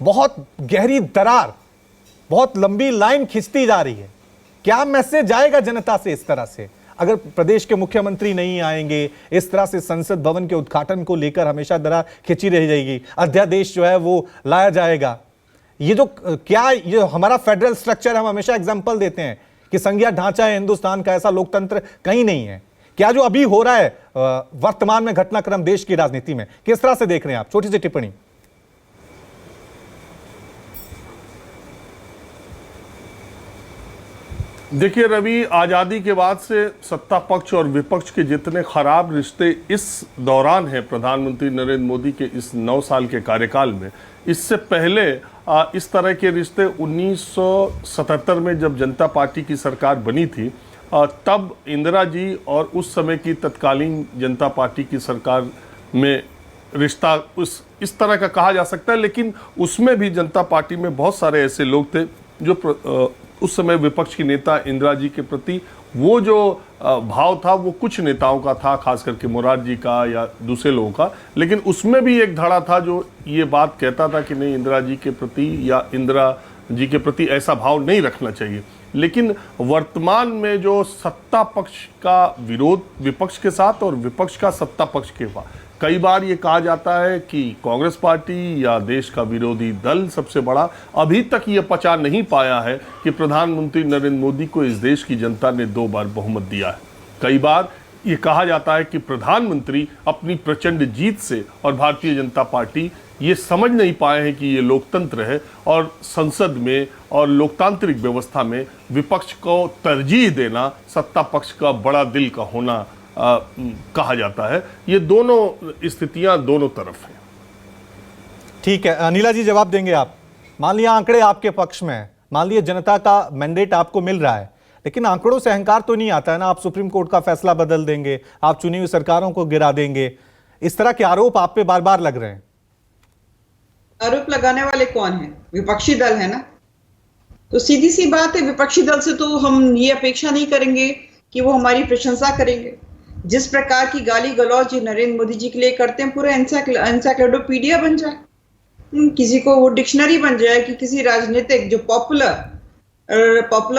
बहुत गहरी दरार, बहुत लंबी लाइन खिंचती जा रही है। क्या मैसेज आएगा जनता से इस तरह से? अगर प्रदेश के मुख्यमंत्री नहीं आएंगे, इस तरह से संसद भवन के उद्घाटन को लेकर हमेशा दरार खिंची रह जाएगी, अध्यादेश जो है वो लाया जाएगा। ये जो क्या ये हमारा फेडरल स्ट्रक्चर, हम हमेशा एग्जांपल देते हैं कि संघीय ढांचा है हिंदुस्तान का, ऐसा लोकतंत्र कहीं नहीं है। क्या जो अभी हो रहा है वर्तमान में घटनाक्रम देश की राजनीति में, किस तरह से देख रहे हैं आप? छोटी सी टिप्पणी। देखिए रवि, आज़ादी के बाद से सत्ता पक्ष और विपक्ष के जितने खराब रिश्ते इस दौरान हैं प्रधानमंत्री नरेंद्र मोदी के इस 9 साल के कार्यकाल में, इससे पहले इस तरह के रिश्ते 1977 में जब जनता पार्टी की सरकार बनी थी तब इंदिरा जी और उस समय की तत्कालीन जनता पार्टी की सरकार में रिश्ता इस तरह का कहा जा सकता है। लेकिन उसमें भी जनता पार्टी में बहुत सारे ऐसे लोग थे जो उस समय विपक्ष की नेता इंदिरा जी के प्रति वो जो भाव था वो कुछ नेताओं का था, खास करके मुरार जी का या दूसरे लोगों का। लेकिन उसमें भी एक धड़ा था जो ये बात कहता था कि नहीं, इंदिरा जी के प्रति या इंदिरा जी के प्रति ऐसा भाव नहीं रखना चाहिए। लेकिन वर्तमान में जो सत्ता पक्ष का विरोध विपक्ष के साथ और विपक्ष का सत्ता पक्ष के साथ, कई बार ये कहा जाता है कि कांग्रेस पार्टी या देश का विरोधी दल सबसे बड़ा अभी तक ये पचा नहीं पाया है कि प्रधानमंत्री नरेंद्र मोदी को इस देश की जनता ने 2 बार बहुमत दिया है। कई बार ये कहा जाता है कि प्रधानमंत्री अपनी प्रचंड जीत से और भारतीय जनता पार्टी ये समझ नहीं पाए हैं कि ये लोकतंत्र है और संसद में और लोकतांत्रिक व्यवस्था में विपक्ष को तरजीह देना सत्ता पक्ष का बड़ा दिल का होना कहा जाता है। ये दोनों स्थितियां दोनों तरफ हैं। ठीक है, अनिला जी जवाब देंगे आप। मान लिया आंकड़े आपके पक्ष में है, मान लिया जनता का मैंडेट आपको मिल रहा है, लेकिन आंकड़ों से अहंकार तो नहीं आता है ना। आप सुप्रीम कोर्ट का फैसला बदल देंगे, आप चुनी हुई सरकारों को गिरा देंगे, इस तरह के आरोप आप पे बार बार लग रहे हैं। आरोप लगाने वाले कौन है? विपक्षी दल है ना। तो सीधी सी बात है, विपक्षी दल से तो हम ये अपेक्षा नहीं करेंगे कि वो हमारी प्रशंसा करेंगे। जिस प्रकार की गाली गलौज नरेंद्र मोदी जी के लिए करते हैं, पूरा एनसाइक्लोपीडिया बन जाए, किसी को वो डिक्शनरी बन जाए कि किसी राजनीतिक जो पॉपुलर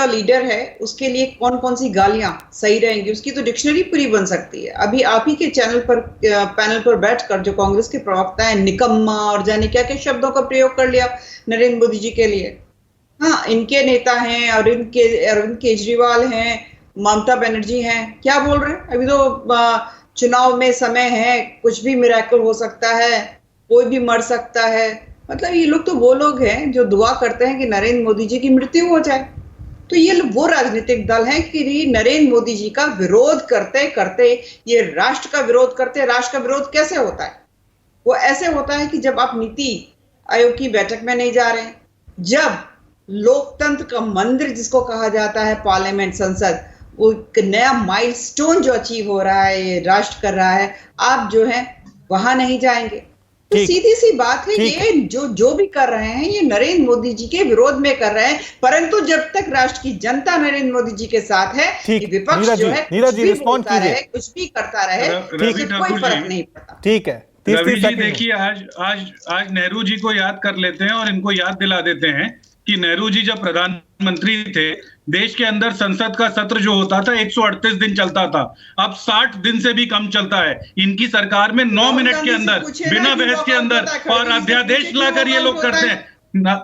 लीडर है उसके लिए कौन कौन सी गालियां सही रहेंगी, उसकी तो डिक्शनरी पूरी बन सकती है। अभी आप ही के चैनल पर पैनल पर बैठकर जो कांग्रेस के प्रवक्ता है, निकम्मा और जाने क्या क्या शब्दों का प्रयोग कर लिया नरेंद्र मोदी जी के लिए। हाँ, इनके नेता हैं, अरविंद केजरीवाल हैं, ममता बनर्जी हैं, क्या बोल रहे हैं? अभी तो चुनाव में समय है, कुछ भी मिरेकल हो सकता है, कोई भी मर सकता है। मतलब ये लोग तो वो लोग हैं जो दुआ करते हैं कि नरेंद्र मोदी जी की मृत्यु हो जाए। तो ये वो राजनीतिक दल हैं कि नरेंद्र मोदी जी का विरोध करते करते ये राष्ट्र का विरोध करते। राष्ट्र का विरोध कैसे होता है? वो ऐसे होता है कि जब आप नीति आयोग की बैठक में नहीं जा रहे हैं, जब लोकतंत्र का मंदिर जिसको कहा जाता है पार्लियामेंट, संसद, वो एक नया माइलस्टोन जो अचीव हो रहा है, ये राष्ट्र कर रहा है, आप जो है वहां नहीं जाएंगे। तो सीधी सी बात है, ये जो भी कर रहे हैं ये नरेंद्र मोदी जी के विरोध में कर रहे हैं। परंतु जब तक राष्ट्र की जनता नरेंद्र मोदी जी के साथ है, विपक्ष जो है कुछ भी बोलता रहे, कुछ भी करता रहे, कोई फर्क नहीं पड़ता। ठीक है रवि जी, देखिए आज नेहरू जी को याद कर लेते हैं और इनको याद दिला देते हैं कि नेहरू जी जब प्रधानमंत्री थे, देश के अंदर संसद का सत्र जो होता था 138 दिन चलता था, अब 60 दिन से भी कम चलता है। इनकी सरकार में 9 मिनट के अंदर बिना बहस के अंदर और अध्यादेश लाकर ये लोग करते हैं।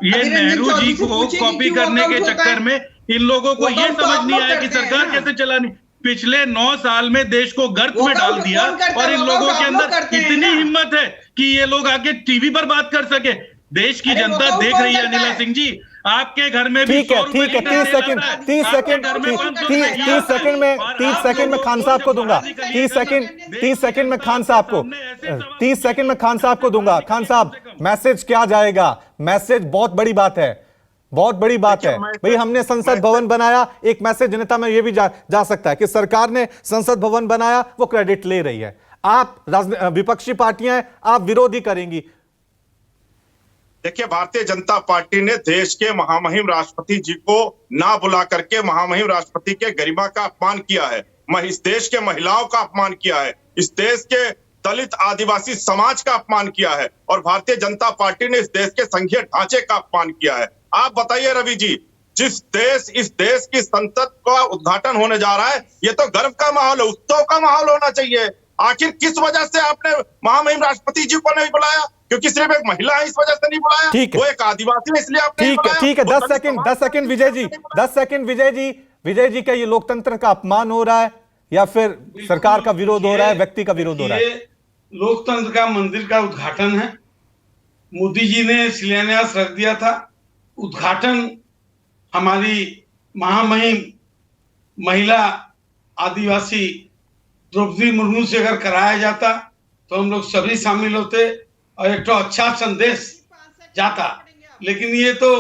ये नेहरू जी को कॉपी करने के चक्कर में इन लोगों को ये समझ नहीं आया कि सरकार कैसे चलानी। पिछले 9 साल में देश को गर्त में डाल दिया और इन लोगों के अंदर इतनी हिम्मत है कि ये लोग आके टीवी पर बात कर सके। देश की जनता देख रही है। अनिला सिंह जी, आपके घर में भी ठीक है 30 सेकंड में खान साहब को दूंगा। 30 सेकंड में खान साहब को 30 सेकंड में खान साहब को दूंगा। खान साहब, मैसेज क्या जाएगा? मैसेज बहुत बड़ी बात है, बहुत बड़ी बात है भाई। हमने संसद भवन बनाया, एक मैसेज जनता में ये भी जा सकता है कि सरकार ने संसद भवन बनाया, वो क्रेडिट ले रही है। आप विपक्षी पार्टियां हैं, आप विरोधी करेंगी। देखिए, भारतीय जनता पार्टी ने देश के महामहिम राष्ट्रपति जी को ना बुला करके महामहिम राष्ट्रपति के गरिमा का अपमान किया है, इस देश के महिलाओं का अपमान किया है, इस देश के दलित आदिवासी समाज का अपमान किया है और भारतीय जनता पार्टी ने इस देश के संघीय ढांचे का अपमान किया है। आप बताइए रवि जी, इस देश की संसद का उद्घाटन होने जा रहा है, ये तो गर्व का माहौल है, उत्सव का माहौल होना चाहिए। आखिर किस वजह से आपने महामहिम राष्ट्रपति जी को नहीं बुलाया? क्योंकि सिर्फ एक महिला है इस वजह से नहीं बुलाया? ठीक है, वो एक आदिवासी है इसलिए आपने नहीं बुलाया? ठीक है, वो 10 दलित सेकंड, समाज 10 सेकंड विजय जी, 10 सेकंड विजय जी, क्या ये लोकतंत्र का अपमान हो रहा है या फिर सरकार का विरोध हो रहा है, व्यक्ति का विरोध हो रहा है? ये लोकतंत्र का मंदिर का उद्घाटन है। मोदी जी ने शिलान्यास रख दिया था। उद्घाटन हमारी महामहिम महिला आदिवासी द्रौपदी मुर्मू से अगर कराया जाता तो हम लोग सभी शामिल होते और एक तो अच्छा संदेश जाता। लेकिन ये तो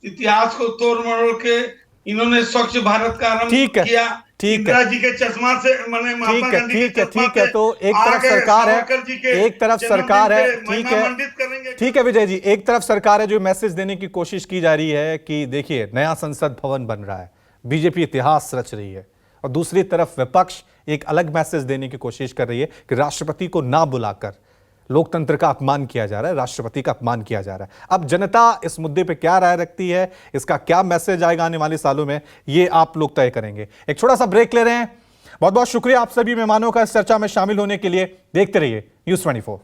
इतिहास को तोड़ मरोड़ के इन्होंने स्वच्छ भारत का आरंभ किया। इंदिरा जी के चश्मा से मैंने महात्मा गांधी के चश्मा है, तो एक तरफ सरकार है, एक तरफ सरकार है, ठीक है विजय जी, एक तरफ सरकार है जो मैसेज देने की कोशिश की जा रही है कि देखिए नया संसद भवन बन रहा है, बीजेपी इतिहास रच रही है, और दूसरी तरफ विपक्ष एक अलग मैसेज देने की कोशिश कर रही है कि राष्ट्रपति को ना बुलाकर लोकतंत्र का अपमान किया जा रहा है, राष्ट्रपति का अपमान किया जा रहा है। अब जनता इस मुद्दे पे क्या राय रखती है, इसका क्या मैसेज आएगा आने वाले सालों में, ये आप लोग तय करेंगे। एक छोटा सा ब्रेक ले रहे हैं। बहुत बहुत शुक्रिया आप सभी मेहमानों का इस चर्चा में शामिल होने के लिए। देखते रहिए News 24।